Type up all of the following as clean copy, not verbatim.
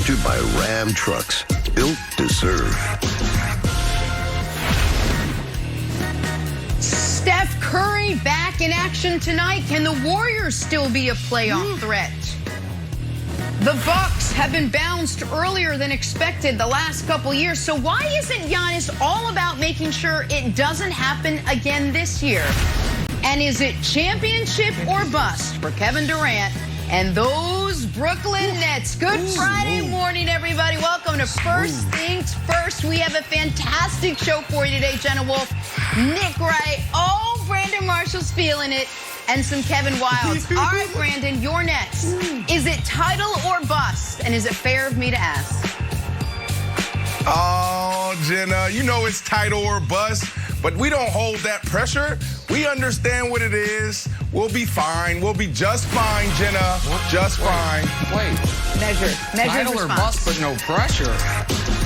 Sponsored by Ram Trucks, built to serve. Steph Curry back in action tonight. Can the Warriors still be a playoff threat? The Bucks have been bounced earlier than expected the last couple years. So why isn't Giannis all about making sure it doesn't happen again this year? And is it championship or bust for Kevin Durant and those Brooklyn Nets? Good Friday morning, everybody. Welcome to First Things First. We have a fantastic show for you today, Jenna Wolf, Nick Wright, Brandon Marshall's feeling it, and some Kevin Wilds. All right, Brandon, your Nets. Is it title or bust? And is it fair of me to ask? Oh, Jenna, you know it's title or bust, but we don't hold that pressure. We understand what it is. We'll be fine. We'll be just fine, Jenna. Just fine. Wait. Measured Title or response. bust, but no pressure.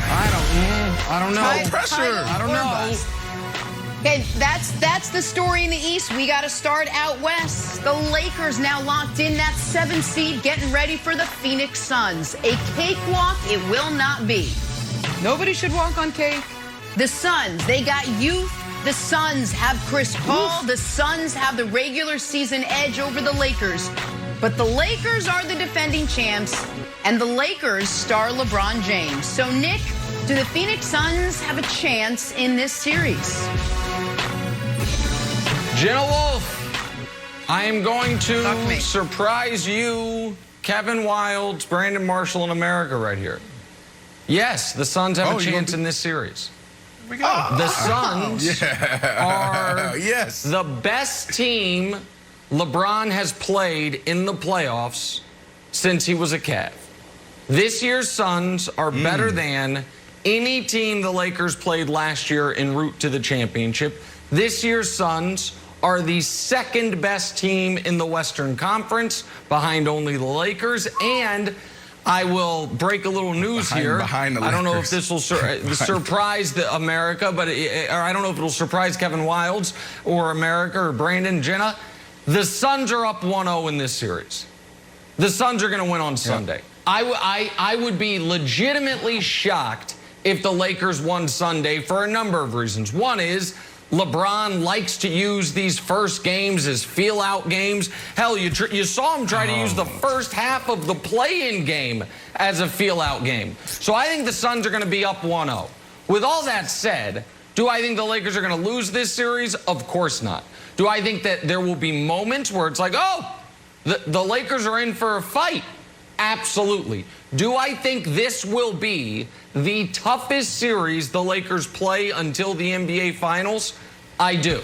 I don't know. No pressure. I don't know. Okay, that's the story in the East. We got to start out West. The Lakers now locked in that 7th seed, getting ready for the Phoenix Suns. A cakewalk it will not be. Nobody should walk on cake. The Suns, they got youth. The Suns have Chris Paul. The Suns have the regular season edge over the Lakers. But the Lakers are the defending champs, and the Lakers star LeBron James. So, Nick, do the Phoenix Suns have a chance in this series? Jenna Wolf, I am going to surprise you, Kevin Wilds, Brandon Marshall, in America right here. Yes, the Suns have a chance in this series. Here we go. The Suns are the best team LeBron has played in the playoffs since he was a Cav. This year's Suns are better than any team the Lakers played last year en route to the championship. This year's Suns are the second best team in the Western Conference, behind only the Lakers. And I will break a little news here. I don't know if this will surprise America, but or I don't know if it'll surprise Kevin Wilds or America or Brandon, Jenna. The Suns are up 1-0 in this series. The Suns are going to win on Sunday. I would be legitimately shocked if the Lakers won Sunday for a number of reasons. One is LeBron likes to use these first games as feel-out games. Hell, you saw him try to use the first half of the play-in game as a feel-out game. So I think the Suns are going to be up 1-0. With all that said, do I think the Lakers are going to lose this series? Of course not. Do I think that there will be moments where it's like, oh, the Lakers are in for a fight? Absolutely. Do I think this will be the toughest series the Lakers play until the NBA Finals? I do.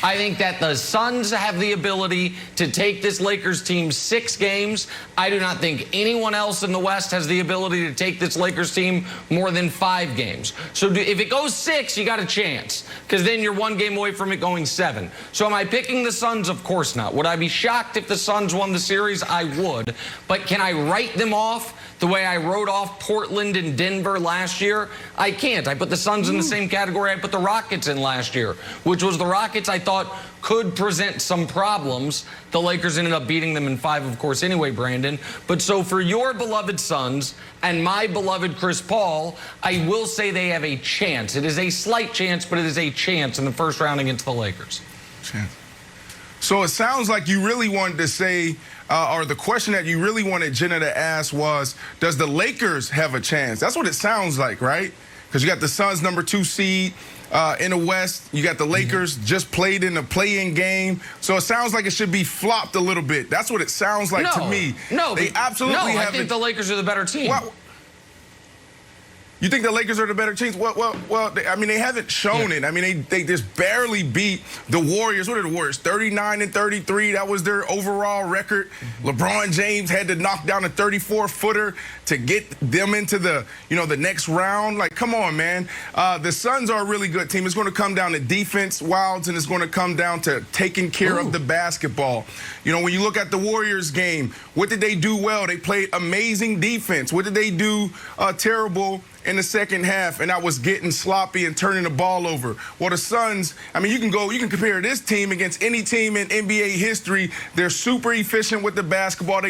I think that the Suns have the ability to take this Lakers team 6 games. I do not think anyone else in the West has the ability to take this Lakers team more than 5 games. So if it goes 6, you got a chance, because then you're 1 game away from it going 7. So am I picking the Suns? Of course not. Would I be shocked if the Suns won the series? I would. But can I write them off the way I wrote off Portland and Denver last year? I can't. I put the Suns in the same category I put the Rockets in last year, which was the Rockets I thought could present some problems. The Lakers ended up beating them in 5, of course, anyway, Brandon. But so for your beloved Suns and my beloved Chris Paul, I will say they have a chance. It is a slight chance, but it is a chance in the first round against the Lakers. So it sounds like you really wanted to say, or the question that you really wanted Jenna to ask was, does the Lakers have a chance? That's what it sounds like, right? Because you got the Suns number 2 seed in the West. You got the Lakers just played in the play-in game. So it sounds like it should be flopped a little bit. That's what it sounds like to me. No, they absolutely have. I think the Lakers are the better team. You think the Lakers are the better team? Well, I mean, they haven't shown it. I mean, they just barely beat the Warriors. What are the Warriors? 39-33. That was their overall record. LeBron James had to knock down a 34-footer to get them into the next round. Like, come on, man. The Suns are a really good team. It's going to come down to defense, Wilds, and it's going to come down to taking care of the basketball. You know, when you look at the Warriors game, what did they do well? They played amazing defense. What did they do terrible in the second half? And that was getting sloppy and turning the ball over. Well, the Suns, I mean, you can compare this team against any team in NBA history. They're super efficient with the basketball.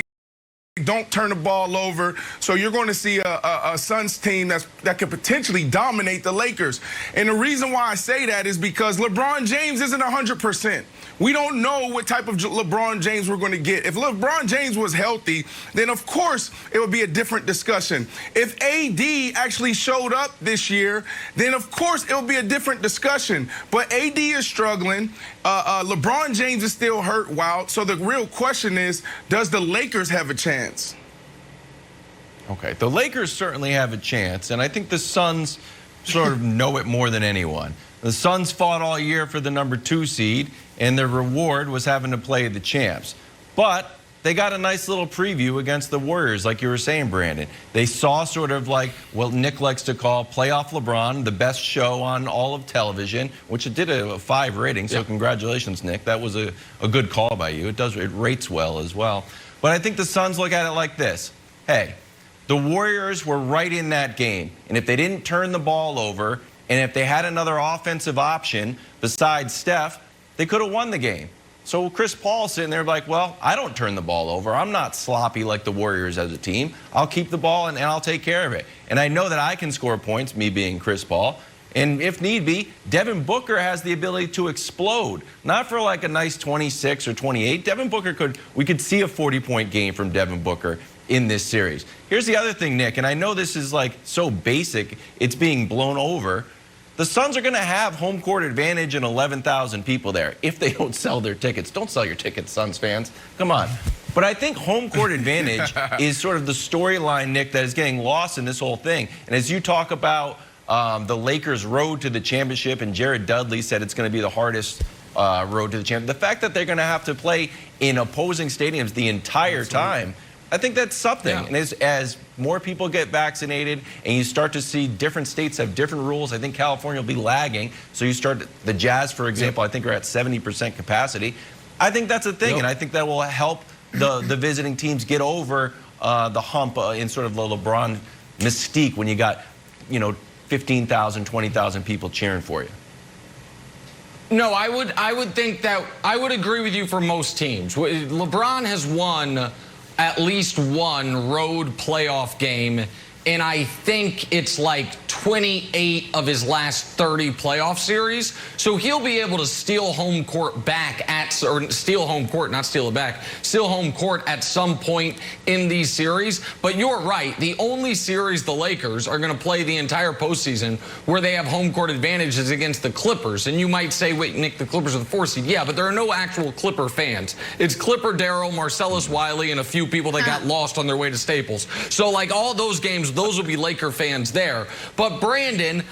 don't turn the ball over. So you're going to see a Suns team that could potentially dominate the Lakers. And the reason why I say that is because LeBron James isn't 100%. We don't know what type of LeBron James we're going to get. If LeBron James was healthy, then of course it would be a different discussion. If AD actually showed up this year, then of course it would be a different discussion. But AD is struggling. LeBron James is still hurt wild. So the real question is, does the Lakers have a chance? Okay, the Lakers certainly have a chance, and I think the Suns sort of know it more than anyone. The Suns fought all year for the #2 seed, and their reward was having to play the champs. But they got a nice little preview against the Warriors, like you were saying, Brandon. They saw sort of like what Nick likes to call Playoff LeBron, the best show on all of television, which it did a 5 rating, so congratulations, Nick. That was a good call by you. It rates well as well. But I think the Suns look at it like this. Hey, the Warriors were right in that game, and if they didn't turn the ball over, and if they had another offensive option besides Steph, they could have won the game. So Chris Paul sitting there like, well, I don't turn the ball over. I'm not sloppy like the Warriors as a team. I'll keep the ball and I'll take care of it. And I know that I can score points, me being Chris Paul. And if need be, Devin Booker has the ability to explode. Not for like a nice 26 or 28. Devin Booker we could see a 40-point game from Devin Booker in this series. Here's the other thing, Nick, and I know this is like so basic, it's being blown over. The Suns are going to have home court advantage and 11,000 people there if they don't sell their tickets. Don't sell your tickets, Suns fans. Come on. But I think home court advantage is sort of the storyline, Nick, that is getting lost in this whole thing. And as you talk about the Lakers' road to the championship, and Jared Dudley said it's going to be the hardest road to the championship, the fact that they're going to have to play in opposing stadiums the entire time, I think that's something. Yeah. And as more people get vaccinated and you start to see different states have different rules, I think California will be lagging. So you start, the Jazz, for example, I think are at 70% capacity. I think that's a thing, and I think that will help the visiting teams get over the hump in sort of the LeBron mystique when you got, 15,000, 20,000 people cheering for you. No, I would think that I would agree with you for most teams. LeBron has won at least one road playoff game, and I think it's like 28 of his last 30 playoff series. So he'll be able to steal home court back or steal home court, not steal it back, steal home court at some point in these series. But you're right. The only series the Lakers are going to play the entire postseason where they have home court advantage is against the Clippers. And you might say, wait, Nick, the Clippers are the 4th seed. Yeah, but there are no actual Clipper fans. It's Clipper Darrell, Marcellus Wiley, and a few people that got lost on their way to Staples. So like all those games, those will be Laker fans there. But Brandon,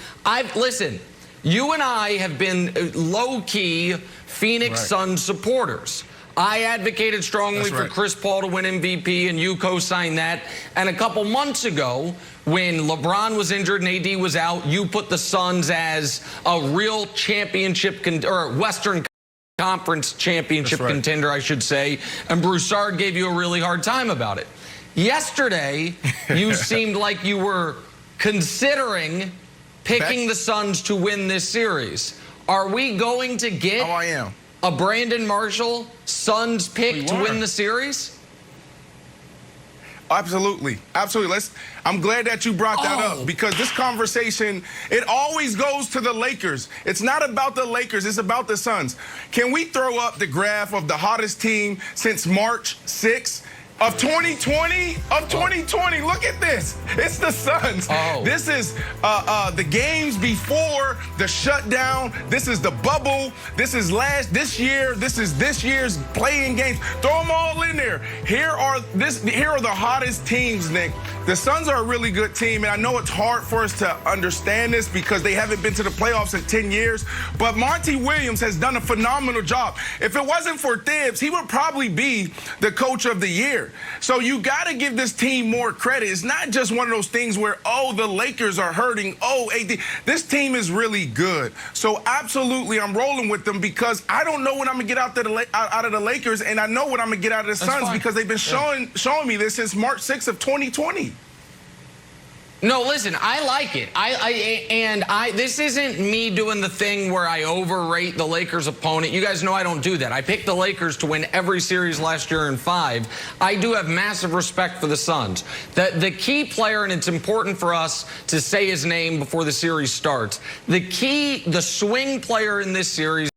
listen, you and I have been low-key Phoenix Suns supporters. I advocated strongly for Chris Paul to win MVP, and you co-signed that. And a couple months ago, when LeBron was injured and AD was out, you put the Suns as a real championship or Western Conference championship contender, I should say. And Broussard gave you a really hard time about it. Yesterday, you seemed like you were considering picking the Suns to win this series. Are we going to get a Brandon Marshall Suns pick to win the series? Absolutely. Absolutely. I'm glad that you brought that up, because this conversation, it always goes to the Lakers. It's not about the Lakers. It's about the Suns. Can we throw up the graph of the hottest team since March 6th? Of 2020, look at this. It's the Suns. This is the games before the shutdown. This is the bubble. This is this year. This is this year's playing games. Throw them all in there. Here are the hottest teams, Nick. The Suns are a really good team, and I know it's hard for us to understand this because they haven't been to the playoffs in 10 years, but Monty Williams has done a phenomenal job. If it wasn't for Thibs, he would probably be the coach of the year. So you got to give this team more credit. It's not just one of those things where, the Lakers are hurting. AD. This team is really good. So absolutely, I'm rolling with them because I don't know what I'm going to get out of the Lakers, and I know what I'm going to get out of the Suns because they've been showing me this since March 6th of 2020. No, listen, I like it. This isn't me doing the thing where I overrate the Lakers opponent. You guys know I don't do that. I picked the Lakers to win every series last year in 5. I do have massive respect for the Suns. The key player, and it's important for us to say his name before the series starts, the swing player in this series